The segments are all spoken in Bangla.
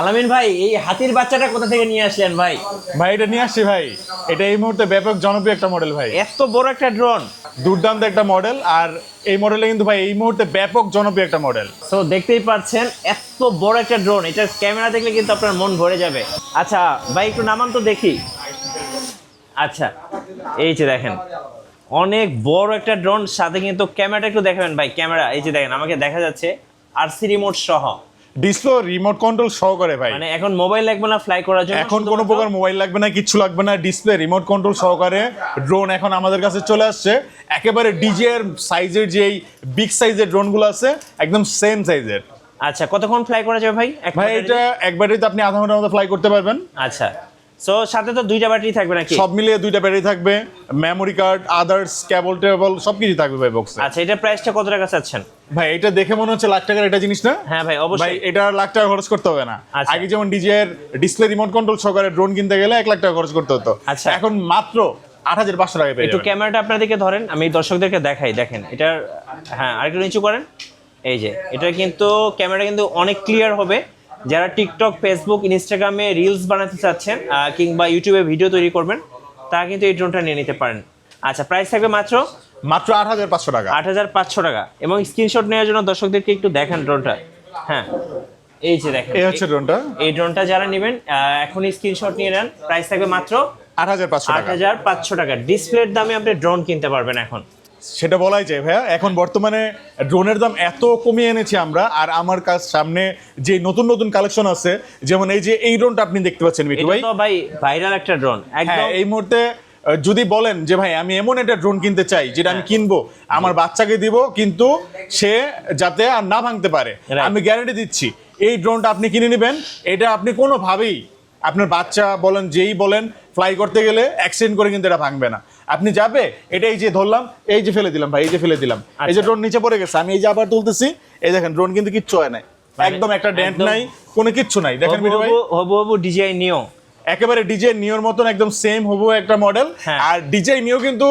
আলামিন ভাই, এই হাতির বাচ্চাটা কোথা থেকে নিয়ে আসলেন ভাই? ভাই এটা নিয়ে আসছি ভাই, এটা এই মুহূর্তে ব্যাপক জনপ্রিয় একটা মডেল ভাই, এত বড় একটা ড্রোন, দুর্দান্ত একটা মডেল। আর এই মডেলটা কিন্তু ভাই এই মুহূর্তে ব্যাপক জনপ্রিয় একটা মডেল। তো দেখতেই পাচ্ছেন এত বড় একটা ড্রোন, এটার ক্যামেরা দেখলে কিন্তু আপনার মন ভরে যাবে। আচ্ছা ভাই, একটু নামান তো দেখি। আচ্ছা, এই যে দেখেন অনেক বড় একটা ড্রোন, সাথে কিন্তু ক্যামেরাটা একটু দেখাবেন ভাই। ক্যামেরা এই যে দেখেন, আমাকে দেখা যাচ্ছে আরসি রিমোট সহ, ডিসপ্লে রিমোট কন্ট্রোল সহকারে ভাই। মানে এখন মোবাইল লাগবে না ফ্লাই করার জন্য, এখন কোনো প্রকার মোবাইল লাগবে না, কিচ্ছু লাগবে না, ডিসপ্লে রিমোট কন্ট্রোল সহকারে ড্রোন এখন আমাদের কাছে চলে আসছে। একেবারে ডিজের সাইজের যেই বিগ সাইজের ড্রোনগুলো আছে একদম সেম সাইজের। আচ্ছা, কতক্ষণ ফ্লাই করা যাবে ভাই? ভাই এটা এক ব্যাটারিতে আপনি আধা ঘন্টার মতো ফ্লাই করতে পারবেন। আচ্ছা, সো সাথে তো দুইটা ব্যাটারি থাকবে নাকি? সব মিলিয়ে দুইটা ব্যাটারি থাকবে, মেমোরি কার্ড, আদার্স, কেবল টেবল সবকিছু থাকবে ভাই বক্সে। আচ্ছা, এটা প্রাইসটা কত টাকা চাচ্ছেন ভাই? এটা দেখে মনে হচ্ছে লাখ টাকার এটা জিনিস না? হ্যাঁ ভাই, অবশ্যই। ভাই এটা লাখ টাকা খরচ করতে হবে না। আচ্ছা। আগে যেমন ডিজের ডিসপ্লে রিমোট কন্ট্রোল সহকারে ড্রোন কিনতে গেলে 1 লাখ টাকা খরচ করতে হতো। আচ্ছা। এখন মাত্র 8,500 টাকায় পেয়ে একটু যাবেন। ক্যামেরাটা আপনাদেরকে ধরেন, আমি দর্শকদেরকে দেখাই। দেখেন এটার, হ্যাঁ আরেকটু নিচু করেন। এই যে এটা কিন্তু ক্যামেরা কিন্তু অনেক ক্লিয়ার হবে। যারা টিকটক, ফেসবুক, ইনস্টাগ্রামে রিলস বানাতে চাচ্ছেন কিংবা ইউটিউবে ভিডিও তৈরি করবেন, তারা কিন্তু এই ড্রোনটা নিয়ে নিতে পারেন। আচ্ছা, প্রাইস থাকবে মাত্র 8,500 টাকা। 8,500 টাকা। এবং স্ক্রিনশট নেওয়ার জন্য দর্শকদেরকে একটু দেখান ড্রোনটা। হ্যাঁ, এই যে দেখেন, এই হচ্ছে ড্রোনটা। এই ড্রোনটা যারা নেবেন এখনই স্ক্রিনশট নিয়ে নেন। প্রাইস থাকবে মাত্র 8,500 টাকা। 8,500 টাকা। ডিসপ্লের দামে আপনি ড্রোন কিনতে পারবেন এখন। সেটা বলাই যায় ভাইয়া, এখন বর্তমানে ড্রোনের দাম এত কমিয়ে এনেছি আমরা। আর আমার কাছ সামনে যে নতুন নতুন কালেকশন আছে, যেমন এই যে এই ড্রোনটা আপনি দেখতে পাচ্ছেন মিঠু ভাই, এটা তো ভাই ভাইরাল একটা ড্রোন একদম। হ্যাঁ, এই মুহূর্তে যদি বলেন যে ভাই আমি এমন একটা ড্রোন কিনতে চাই যেটা আমি কিনবো, আমার বাচ্চাকে দিব, কিন্তু সে যাতে আর না ভাঙতে পারে, আমি গ্যারান্টি দিচ্ছি এই ড্রোনটা আপনি কিনে নেবেন। এটা আপনি কোনোভাবেই আপনার বাচ্চা বলেন যেই বলেন ফ্লাই করতে গেলে অ্যাক্সিডেন্ট করে কিন্তু এটা ভাঙবে না। আপনি যাবে, এটা এই যে ধরলাম, এই যে ফেলে দিলাম ভাই, এই যে ফেলে দিলাম, এই যে ড্রোন নিচে পড়ে গেছে, আমি এই যে আবার তুলতেছি, এই দেখেন ড্রোন কিন্তু কিচ্ছু হয় নাই, একদম একটা ডেন্ট নাই, কোনো কিচ্ছু নাই। দেখেন মিঠু ভাই, হবু ডিজাই নিও, একেবারে ডিজে নিওর মতন একদম সেম হবু একটা মডেল। আর ডিজে নিও কিন্তু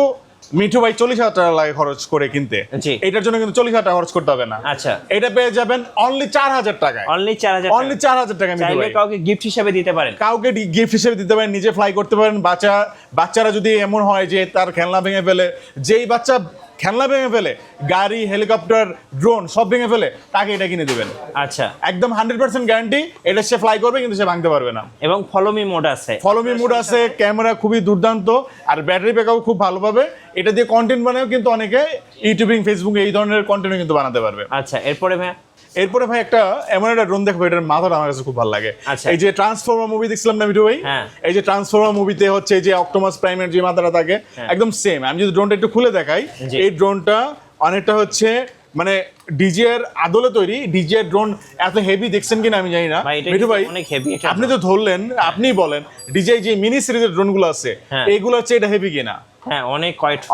মিঠু ভাই 40,000 টাকা লাগে খরচ করে কিনতে, এটার জন্য কিন্তু 40,000 টাকা খরচ করতে হবে না। আচ্ছা, এটা পেয়ে যাবেন অনলি 4,000 টাকায়। অনলি 4,000, অনলি 4,000 টাকা মিঠু ভাই। কাউকে গিফট হিসেবে দিতে পারেন, কাউকে গিফট হিসেবে দিতে পারেন, নিজে ফ্লাই করতে পারেন। বাচ্চারা যদি এমন হয় যে তার খেলনা ভেঙে ফেলে, যেই বাচ্চা খেলনা ভেঙে ফেলে, গাড়ি, হেলিকপ্টার, ড্রোন সব ভেঙে ফেলে, তাকে এটা কিনে দিবেন। আচ্ছা, একদম 100% গ্যারান্টি, এটা সে ফ্লাই করবে কিন্তু সে ভাঙতে পারবে না। এবং ফলোমি মোড আছে, ফলোমি মোড আছে, ক্যামেরা খুবই দুর্দান্ত, আর ব্যাটারি ব্যাকআপ খুব ভালো পাবে। এটা দিয়ে কন্টেন্ট বানাও কিন্তু অনেকে ইউটিউবিং, ফেসবুকে এই ধরনের কন্টেন্ট কিন্তু বানাতে পারবে। আচ্ছা, এরপরে ভাই একটা এমন একটা ড্রোন দেখবো, এটার মাথাটা আমার কাছে খুব ভালো লাগে। এই যে ট্রান্সফর্মার মুভি দেখছিলাম না মিঠু ভাই, এই যে ট্রান্সফর্মার মুভিতে হচ্ছে যে অক্টোপাস প্রাইমের যে মাথাটা থাকে একদম সেম। আমি যদি ড্রোনটা একটু খুলে দেখাই, এই ড্রোনটা অনেকটা হচ্ছে মানে ডিজে এর আদলে তৈরি। ডিজে ড্রোন এত হেভি দেখছেন কিনা আমি জানি না মিঠু ভাই, অনেক হেভি। আপনি তো ধরলেন, আপনি বলেন ডিজে যে মিনি সিরিজের ড্রোনগুলো আছে এইগুলো হচ্ছে এটা হেভি কিনা? হ্যাঁ,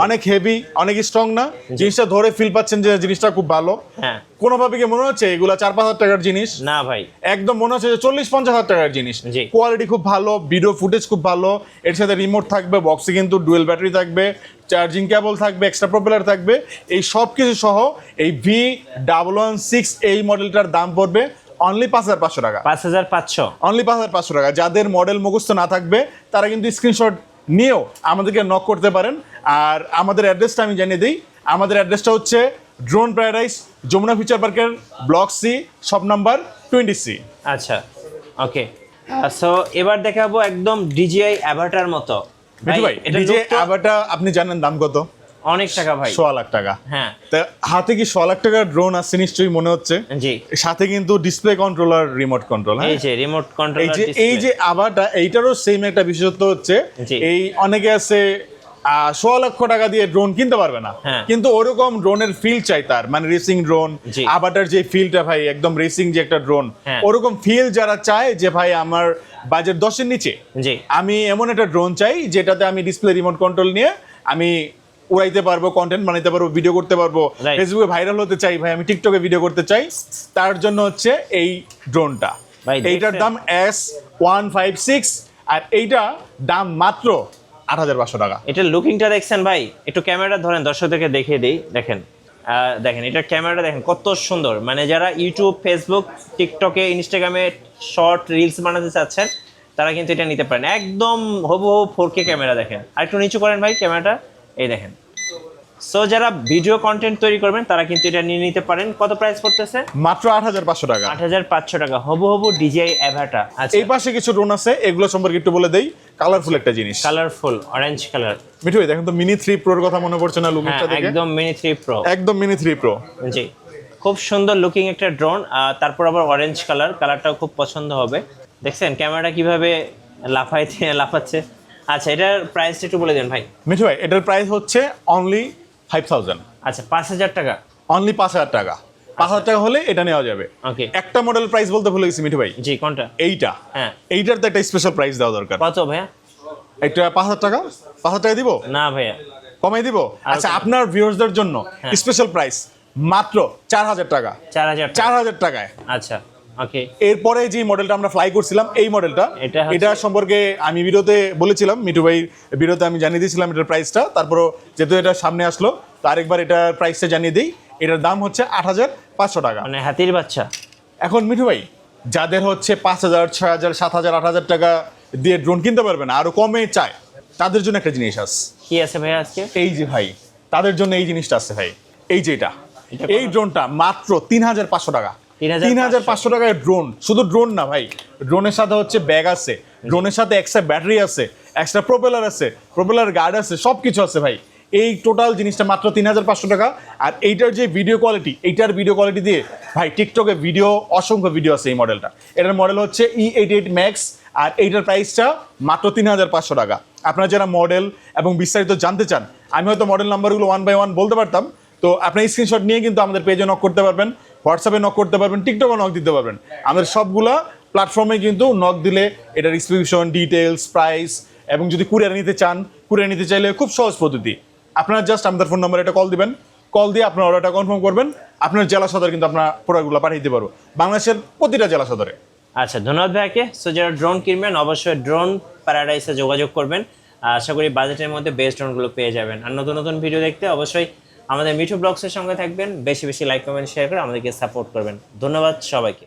অনেক হেভি, অনেক স্ট্রং না? জিনিসটা ধরে ফিল পাচ্ছেন যে জিনিসটা খুব ভালো? হ্যাঁ। কোনোভাবে কি মনে হচ্ছে এগুলা 4-5 হাজার টাকার জিনিস? না ভাই, একদম মনে হচ্ছে যে 40-50 হাজার টাকার জিনিস। কোয়ালিটি খুব ভালো, ভিডিও ফুটেজ খুব ভালো, এর সাথে রিমোট থাকবে, বক্সে কিন্তু ডুয়েল ব্যাটারি থাকবে, চার্জিং কেবল থাকবে, এক্সট্রা প্রপেলার থাকবে, এই সব কিছু সহ এই V116 এই মডেলটার দাম পড়বে অনলি 5,500 টাকা। 5,500, অনলি 5,500 টাকা। যাদের মডেল মুখস্থ না থাকবে তারা কিন্তু স্ক্রিনশট নিয়েও আমাদেরকে নক করতে পারেন। আর আমাদের অ্যাড্রেসটা আমি জানিয়ে দিই, আমাদের অ্যাড্রেসটা হচ্ছে ড্রোন প্যারাডাইস, যমুনা ফিউচার পার্কের block C, shop number 20C। আচ্ছা, ওকে। সো এবার দেখাবো একদম ডিজিআই অ্যাভাটার মতো। ভাই ডিজিআই অ্যাভাটার আপনি জানেন দাম কত? অনেক টাকা ভাই, 1.5 লাখ টাকা। হ্যাঁ, তা হাতে কি 1.5 লাখ টাকার ড্রোন আছে নিশ্চয়ই মনে হচ্ছে। জি, সাথে কিন্তু ডিসপ্লে কন্ট্রোলার, রিমোট কন্ট্রোল। এই যে রিমোট কন্ট্রোলার, এই যে আবারটা, এইটারও সেম একটা বিশেষত্ব হচ্ছে এই অনেকে আছে 1.5 লক্ষ টাকা দিয়ে ড্রোন কিনতে পারবে না, কিন্তু ওরকম ড্রোনের ফিল চাই তার, মানে রেসিং ড্রোন। আবারটার যে ফিলটা ভাই একদম রেসিং যে একটা ড্রোন, ওরকম ফিল যারা চায় যে ভাই আমার বাজেট 10-এর নিচে, আমি এমন একটা ড্রোন চাই যেটাতে আমি ডিসপ্লে, রিমোট কন্ট্রোল নিয়ে আমি উড়াইতে পারবো, কন্টেন্ট বানাইতে পারবো, ভিডিও করতে পারবো, ফেসবুকে ভাইরাল হতে চাই ভাই, আমি টিকটকে ভিডিও করতে চাই, তার জন্য হচ্ছে এই ড্রোনটা। এইটার দাম S156, আর এইটা দাম মাত্র 8,500 টাকা। এটা লুকিংটা দেখছেন ভাই, একটু ক্যামেরাটা ধরেন দর্শকদেরকে দেখিয়ে দিই। দেখেন দেখেন এটার ক্যামেরাটা দেখেন কত সুন্দর, মানে যারা ইউটিউব, ফেসবুক, টিকটকে, ইনস্টাগ্রামে শর্ট রিলস বানাতে চাচ্ছেন তারা কিন্তু এটা নিতে পারেন। একদম হুবহু 4K ক্যামেরা। দেখেন আর একটু নিচু করেন ভাই ক্যামেরাটা, এই দেখেন। সো যারা ভিডিও কন্টেন্ট তৈরি করবেন তারা কিন্তু এটা নিয়ে নিতে পারেন। কত প্রাইস পড়তেছে? মাত্র 8,500 টাকা। 8,500 টাকা, হুবহু DJI অ্যাভাটা। আচ্ছা, এই পাশে কিছু ড্রোন আছে, এগুলো সম্পর্কে একটু বলে দেই। কালারফুল একটা জিনিস, কালারফুল অরেঞ্জ কালার। মিঠু ভাই দেখেন তো মিনি 3 প্রোর কথা মনে পড়ছে না লুকিংটা দেখে? একদম মিনি 3 প্রো, একদম মিনি 3 প্রো। জি, খুব সুন্দর লুকিং একটা ড্রোন। তারপর আবার অরেঞ্জ কালার, কালারটাও খুব পছন্দ হবে। দেখছেন ক্যামেরাটা কিভাবে লাফাচ্ছে। আচ্ছা, এটার প্রাইসটা একটু বলে দেন ভাই। মিঠু ভাই এটার প্রাইস হচ্ছে অনলি 5,000। আচ্ছা, 5,000 টাকা। অনলি 5,000 টাকা। 5,000 টাকা হলে এটা নেওয়া যাবে। ওকে, একটা মডেল প্রাইস বলতে ভুলে গেছি মিঠু ভাই। জি, কোনটা? এইটা। হ্যাঁ, এইটার তো একটা স্পেশাল প্রাইস দেওয়া দরকার। কত ভাইয়া? এটা 5,000 টাকা। 5,000 টাকা দিব না ভাইয়া, কমাই দিব। আচ্ছা, আপনার ভিউয়ার্সদের জন্য স্পেশাল প্রাইস মাত্র 4,000 টাকা। 4,000 টাকায়। আচ্ছা, ওকে। এরপরে যে মডেলটা আমরা ফ্লাই করছিলাম, এই মডেলটা, এটা সম্পর্কে আমি ভিডিওতে বলেছিলাম, মিঠু ভাই ভিডিওতে আমি জানিয়ে দিয়েছিলাম এটার প্রাইসটা। তারপরও যেহেতু এটা সামনে আসলো তো আরেকবার এটার প্রাইসটা জানিয়ে দিই। এটার দাম হচ্ছে 8,500 টাকা। মানে হাতির বাচ্চা। এখন মিঠু ভাই যাদের হচ্ছে 5,000, 6,000, 7,000, 8,000 টাকা দিয়ে ড্রোন কিনতে পারবে না, আরো কমে চায়, তাদের জন্য একটা জিনিস আছে। কি আছে ভাইয়া আজকে? এই যে ভাই, তাদের জন্য এই জিনিসটা আছে ভাই। এই যে এটা, এই ড্রোনটা মাত্র 3,500 টাকা। 3,500 টাকায় ড্রোন। শুধু ড্রোন না ভাই, ড্রোনের সাথে হচ্ছে ব্যাগ আছে, ড্রোনের সাথে এক্সট্রা ব্যাটারি আছে, এক্সট্রা প্রোপেলার আছে, প্রোপেলার গার্ড আছে, সব কিছু আছে ভাই। এই টোটাল জিনিসটা মাত্র 3,500 টাকা। আর এইটার যে ভিডিও কোয়ালিটি, এইটার ভিডিও কোয়ালিটি দিয়ে ভাই টিকটকে ভিডিও, অসংখ্য ভিডিও আছে এই মডেলটা। এটার মডেল হচ্ছে E88 ম্যাক্স। আর এইটার প্রাইসটা মাত্র 3,500 টাকা। আপনারা যারা মডেল এবং বিস্তারিত জানতে চান, আমি হয়তো মডেল নাম্বারগুলো 1 বাই 1 বলতে পারতাম, তো আপনার স্ক্রিনশট নিয়ে কিন্তু আমাদের পেজে নক করতে পারবেন, হোয়াটসঅ্যাপে নক করতে পারবেন, টিকটকে নক দিতে পারবেন। আমাদের সবগুলা প্ল্যাটফর্মে কিন্তু নক দিলে এটার স্পেসিফিকেশন, ডিটেলস, প্রাইস, এবং যদি কুরিয়ার নিতে চান, কুরিয়ার নিতে চাইলে খুব সহজ পদ্ধতি। আপনারা জাস্ট আমাদের ফোন নাম্বারে এটা কল দিবেন, কল দিয়ে আপনার অর্ডারটা কনফার্ম করবেন। আপনার জেলা সদরে কিন্তু আপনার প্রোডাক্টগুলো পাঠিয়ে দিতে পারবো, বাংলাদেশের প্রতিটা জেলা সদরে। আচ্ছা, ধন্যবাদ ভাইকে। সো যারা ড্রোন কিনবেন অবশ্যই ড্রোন প্যারাডাইসে যোগাযোগ করবেন। আশা করি বাজেটের মধ্যে বেস্ট ড্রোনগুলো পেয়ে যাবেন। আর নতুন নতুন ভিডিও দেখতে অবশ্যই আমাদের মিঠু ব্লগসের সঙ্গে থাকবেন। বেশি বেশি লাইক, কমেন্ট, শেয়ার করে আমাদেরকে সাপোর্ট করবেন। ধন্যবাদ সবাইকে।